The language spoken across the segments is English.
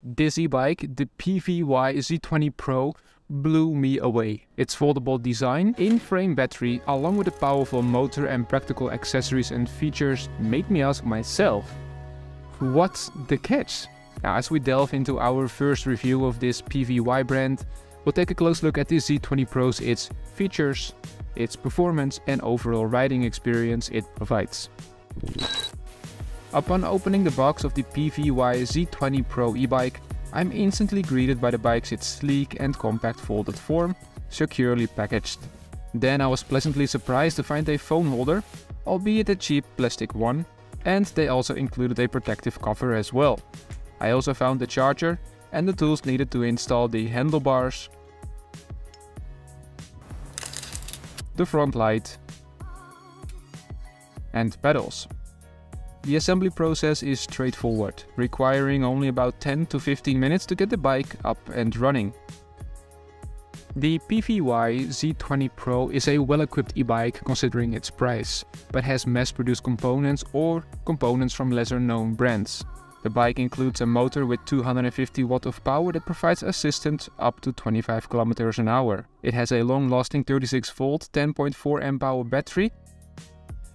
This e-bike, the PVY Z20 Pro, blew me away. Its foldable design, in-frame battery, along with a powerful motor and practical accessories and features made me ask myself, what's the catch? Now, as we delve into our first review of this PVY brand, we'll take a close look at the Z20 Pro's its features, its performance and overall riding experience it provides. Upon opening the box of the PVY Z20 Pro e-bike, I'm instantly greeted by the bike's sleek and compact folded form, securely packaged. Then I was pleasantly surprised to find a phone holder, albeit a cheap plastic one, and they also included a protective cover as well. I also found the charger and the tools needed to install the handlebars, the front light, and pedals. The assembly process is straightforward, requiring only about 10 to 15 minutes to get the bike up and running. The PVY Z20 Pro is a well-equipped e-bike considering its price, but has mass-produced components or components from lesser-known brands. The bike includes a motor with 250 watts of power that provides assistance up to 25 km an hour. It has a long-lasting 36-volt 10.4 amp-hour battery,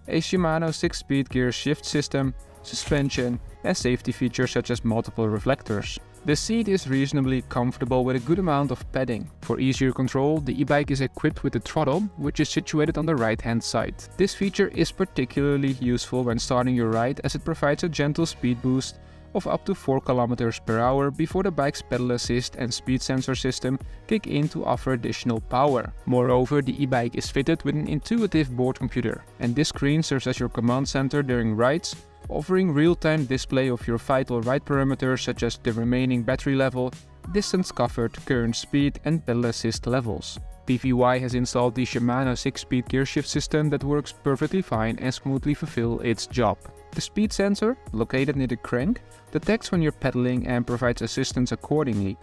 a Shimano 6-speed gear shift system, suspension, and safety features such as multiple reflectors. The seat is reasonably comfortable with a good amount of padding. For easier control, the e-bike is equipped with a throttle, which is situated on the right-hand side. This feature is particularly useful when starting your ride, as it provides a gentle speed boost of up to 4 km per hour before the bike's pedal assist and speed sensor system kick in to offer additional power. Moreover, the e-bike is fitted with an intuitive board computer, and this screen serves as your command center during rides, offering real-time display of your vital ride parameters such as the remaining battery level, distance covered, current speed, and pedal assist levels. PVY has installed the Shimano 6-speed gear shift system that works perfectly fine and smoothly fulfills its job. The speed sensor, located near the crank, detects when you're pedaling and provides assistance accordingly.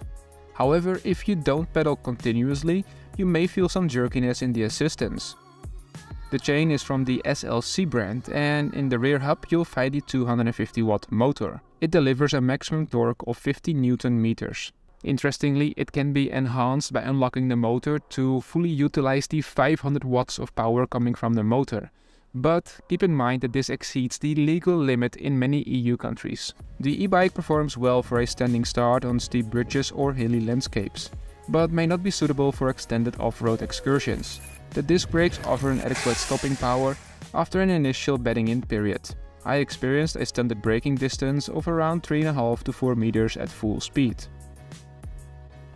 However, if you don't pedal continuously, you may feel some jerkiness in the assistance. The chain is from the SLC brand, and in the rear hub you'll find the 250 watt motor. It delivers a maximum torque of 50 Newton meters. Interestingly, it can be enhanced by unlocking the motor to fully utilize the 500 watts of power coming from the motor. But keep in mind that this exceeds the legal limit in many EU countries. The e-bike performs well for a standing start on steep bridges or hilly landscapes, but may not be suitable for extended off-road excursions. The disc brakes offer an adequate stopping power after an initial bedding-in period. I experienced a standard braking distance of around 3.5 to 4 meters at full speed.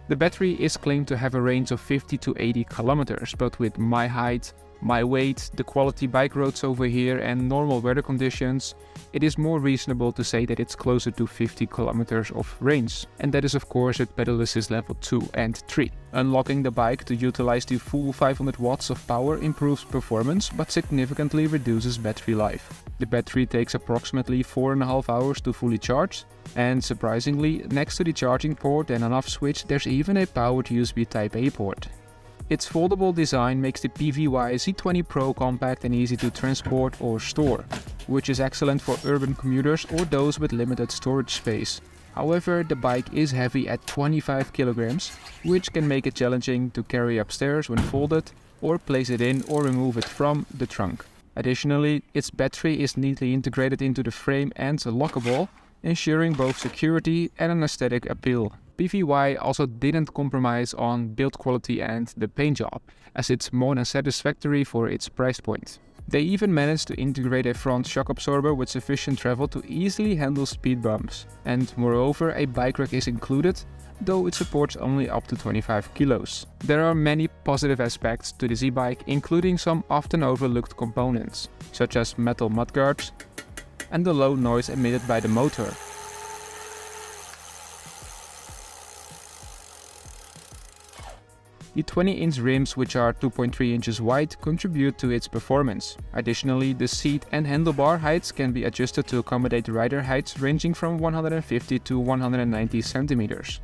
The battery is claimed to have a range of 50 to 80 kilometers, but with my height, my weight, the quality bike roads over here and normal weather conditions, it is more reasonable to say that it's closer to 50 kilometers of range. And that is of course at pedal assist level 2 and 3. Unlocking the bike to utilize the full 500 watts of power improves performance but significantly reduces battery life. The battery takes approximately 4.5 hours to fully charge, and surprisingly, next to the charging port and an off switch there's even a powered USB Type-A port. Its foldable design makes the PVY Z20 Pro compact and easy to transport or store, which is excellent for urban commuters or those with limited storage space. However, the bike is heavy at 25 kilograms, which can make it challenging to carry upstairs when folded, or place it in or remove it from the trunk. Additionally, its battery is neatly integrated into the frame and lockable, ensuring both security and an aesthetic appeal. PVY also didn't compromise on build quality and the paint job, as it's more than satisfactory for its price point. They even managed to integrate a front shock absorber with sufficient travel to easily handle speed bumps. And moreover, a bike rack is included, though it supports only up to 25 kilos. There are many positive aspects to this e-bike, including some often overlooked components, such as metal mudguards and the low noise emitted by the motor. The 20-inch rims, which are 2.3 inches wide, contribute to its performance. Additionally, the seat and handlebar heights can be adjusted to accommodate rider heights ranging from 150 to 190 centimeters.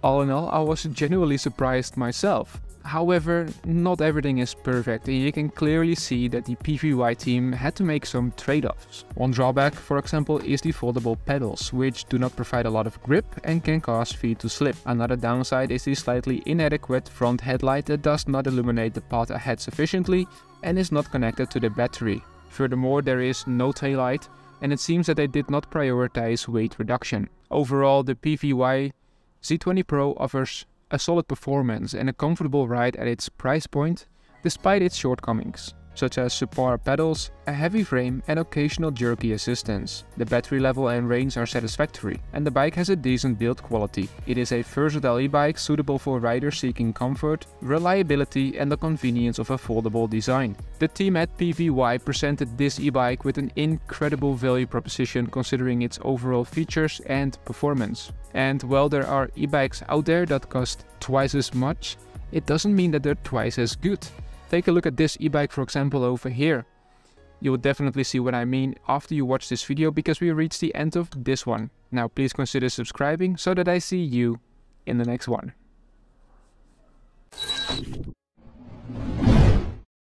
All in all, I was genuinely surprised myself. However, not everything is perfect, and you can clearly see that the PVY team had to make some trade-offs. One drawback, for example, is the foldable pedals, which do not provide a lot of grip and can cause feet to slip. Another downside is the slightly inadequate front headlight that does not illuminate the path ahead sufficiently and is not connected to the battery. Furthermore, there is no taillight, and it seems that they did not prioritize weight reduction. Overall, the PVY Z20 Pro offers a solid performance and a comfortable ride at its price point, despite its shortcomings, such as subpar pedals, a heavy frame and occasional jerky assistance. The battery level and range are satisfactory, and the bike has a decent build quality. It is a versatile e-bike suitable for riders seeking comfort, reliability and the convenience of a foldable design. The team at PVY presented this e-bike with an incredible value proposition considering its overall features and performance. And while there are e-bikes out there that cost twice as much, it doesn't mean that they're twice as good. Take a look at this e-bike, for example, over here. You will definitely see what I mean after you watch this video, because we reached the end of this one. Now please consider subscribing so that I see you in the next one.